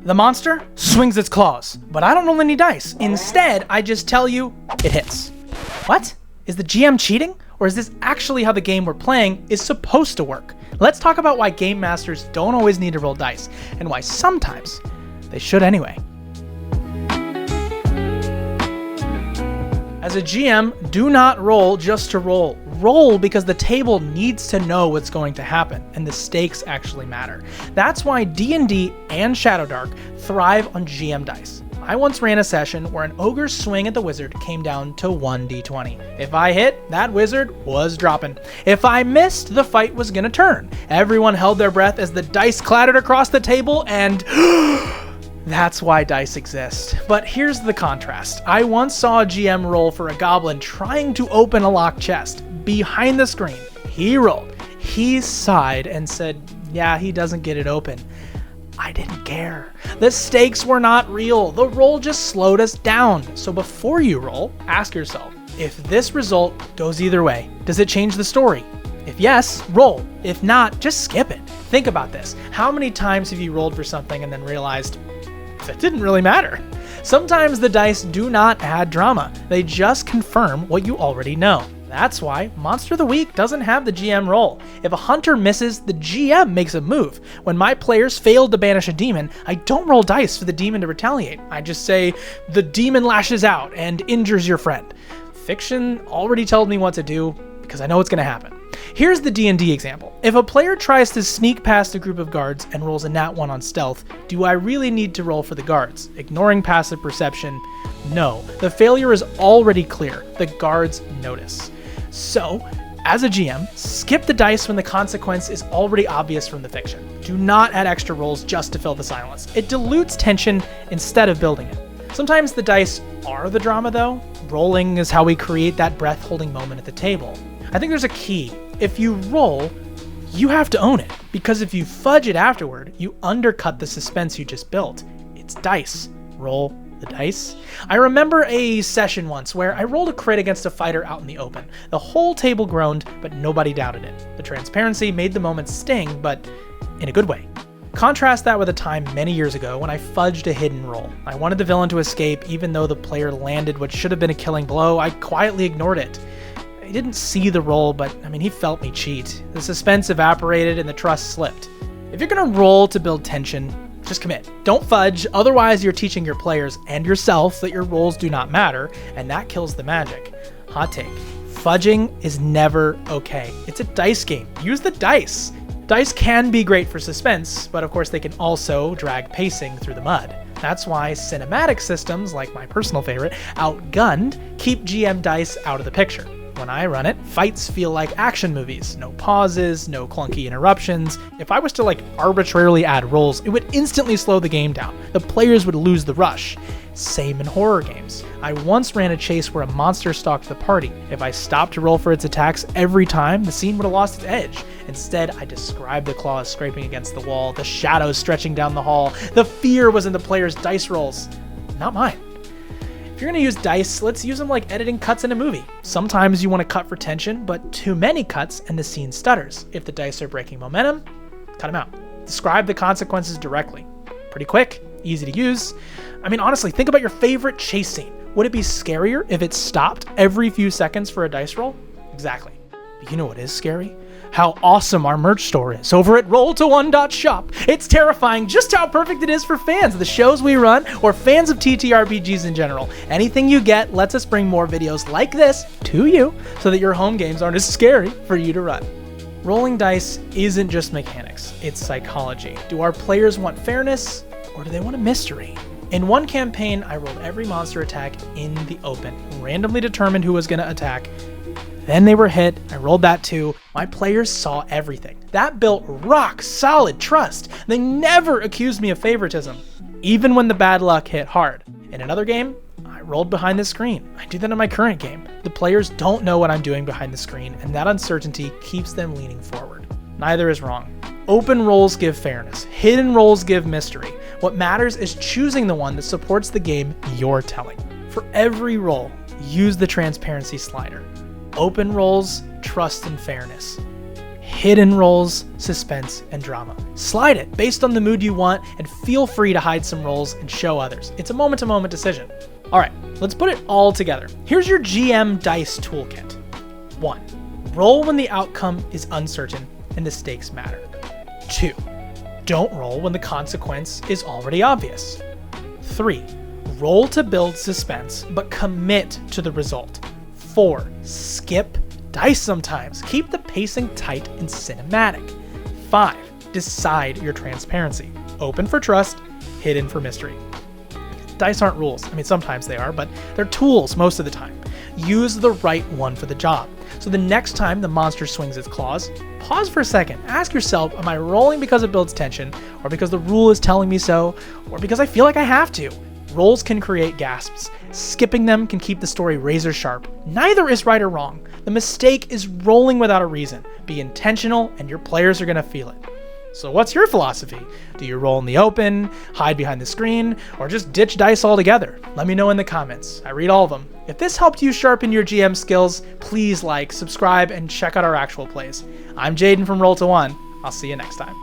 The monster swings its claws, but I don't roll any dice. Instead, I just tell you it hits. What? Is the GM cheating? Or is this actually how the game we're playing is supposed to work? Let's talk about why game masters don't always need to roll dice, and why sometimes they should anyway. As a GM, do not roll just to roll. Roll because the table needs to know what's going to happen, and the stakes actually matter. That's why D&D and Shadowdark thrive on GM dice. I once ran a session where an ogre's swing at the wizard came down to 1d20. If I hit, that wizard was dropping. If I missed, the fight was gonna turn. Everyone held their breath as the dice clattered across the table, and that's why dice exist. But here's the contrast. I once saw a GM roll for a goblin trying to open a locked chest. Behind the screen, he rolled. He sighed and said, yeah, he doesn't get it open. I didn't care. The stakes were not real. The roll just slowed us down. So before you roll, ask yourself, if this result goes either way, does it change the story? If yes, roll. If not, just skip it. Think about this. How many times have you rolled for something and then realized that didn't really matter? Sometimes the dice do not add drama. They just confirm what you already know. That's why Monster of the Week doesn't have the GM roll. If a hunter misses, the GM makes a move. When my players failed to banish a demon, I don't roll dice for the demon to retaliate. I just say, the demon lashes out and injures your friend. Fiction already tells me what to do because I know what's gonna happen. Here's the D&D example. If a player tries to sneak past a group of guards and rolls a nat 1 on stealth, do I really need to roll for the guards? Ignoring passive perception? No. The failure is already clear. The guards notice. So, as a GM, skip the dice when the consequence is already obvious from the fiction. Do not add extra rolls just to fill the silence. It dilutes tension instead of building it. Sometimes the dice are the drama though. Rolling is how we create that breath-holding moment at the table. I think there's a key. If you roll, you have to own it. Because if you fudge it afterward, you undercut the suspense you just built. It's dice. Roll the dice. I remember a session once where I rolled a crit against a fighter out in the open. The whole table groaned, but nobody doubted it. The transparency made the moment sting, but in a good way. Contrast that with a time many years ago when I fudged a hidden roll. I wanted the villain to escape even though the player landed what should have been a killing blow. I quietly ignored it. He didn't see the roll, but he felt me cheat. The suspense evaporated and the trust slipped. If you're gonna roll to build tension, just commit. Don't fudge, otherwise you're teaching your players and yourself that your rolls do not matter, and that kills the magic. Hot take. Fudging is never okay. It's a dice game. Use the dice. Dice can be great for suspense, but of course they can also drag pacing through the mud. That's why cinematic systems, like my personal favorite, Outgunned, keep GM dice out of the picture. When I run it, fights feel like action movies. No pauses, no clunky interruptions. If I was to arbitrarily add rolls, it would instantly slow the game down. The players would lose the rush. Same in horror games. I once ran a chase where a monster stalked the party. If I stopped to roll for its attacks every time, the scene would have lost its edge. Instead, I described the claws scraping against the wall, the shadows stretching down the hall. The fear was in the players' dice rolls, not mine. If you're gonna use dice, let's use them like editing cuts in a movie. Sometimes you want to cut for tension, but too many cuts and the scene stutters. If the dice are breaking momentum, cut them out. Describe the consequences directly. Pretty quick, easy to use. Honestly, think about your favorite chase scene. Would it be scarier if it stopped every few seconds for a dice roll? Exactly. But you know what is scary? How awesome our merch store is over at roll2one.shop. It's terrifying just how perfect it is for fans of the shows we run or fans of TTRPGs in general. Anything you get lets us bring more videos like this to you so that your home games aren't as scary for you to run. Rolling dice isn't just mechanics, it's psychology. Do our players want fairness or do they want a mystery? In one campaign, I rolled every monster attack in the open, randomly determined who was going to attack. Then they were hit, I rolled that too. My players saw everything. That built rock solid trust. They never accused me of favoritism, even when the bad luck hit hard. In another game, I rolled behind the screen. I do that in my current game. The players don't know what I'm doing behind the screen, and that uncertainty keeps them leaning forward. Neither is wrong. Open rolls give fairness. Hidden rolls give mystery. What matters is choosing the one that supports the game you're telling. For every roll, use the transparency slider. Open rolls, trust and fairness. hidden roles, suspense, and drama. Slide it based on the mood you want, and feel free to hide some roles and show others. It's a moment-to-moment decision. All right, let's put it all together. Here's your GM dice toolkit. 1. Roll when the outcome is uncertain and the stakes matter. 2. Don't roll when the consequence is already obvious. 3. Roll to build suspense, but commit to the result. 4. Skip dice sometimes. Keep the pacing tight and cinematic. 5. Decide your transparency. Open for trust, hidden for mystery. Dice aren't rules. I mean, sometimes they are, but they're tools most of the time. Use the right one for the job. So the next time the monster swings its claws, pause for a second. Ask yourself, am I rolling because it builds tension, or because the rule is telling me so, or because I feel like I have to? Rolls can create gasps. Skipping them can keep the story razor sharp. Neither is right or wrong. The mistake is rolling without a reason. Be intentional, and your players are going to feel it. So what's your philosophy? Do you roll in the open, hide behind the screen, or just ditch dice altogether? Let me know in the comments. I read all of them. If this helped you sharpen your GM skills, please like, subscribe, and check out our actual plays. I'm Jaden from Roll to One. I'll see you next time.